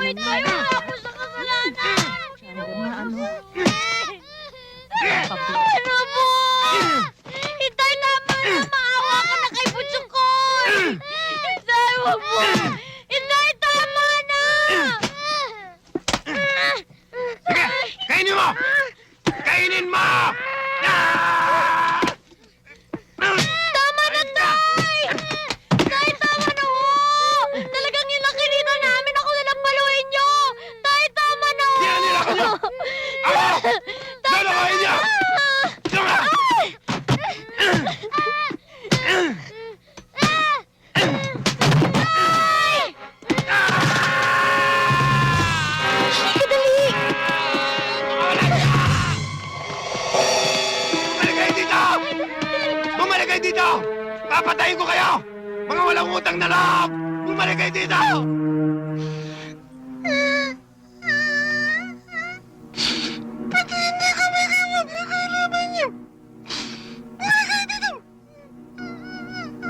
Wait kayo! Wala ako sa kasalanan! Oo nga, ano? Ano mo? Hintay, tama na! Maawa ka na kay Butsukoy! Hintay, wag mo! Hintay, tama na! Sige! Kainin mo! Kainin mo! Ah! Tama na, Tay! Tay, tama na ho! Talagang yun lang kinita namin. Ako na lang baluhin nyo! Tay, tama na ho! Yan nila ko niyo! Ako! Lalakoyin niyo! Diyo nga! Hindi ka dali! Bumalik kayo dito! Bumalik kayo dito! Papatayin ko kayo! Mga walang utang na loob! Bumalik kayo dito!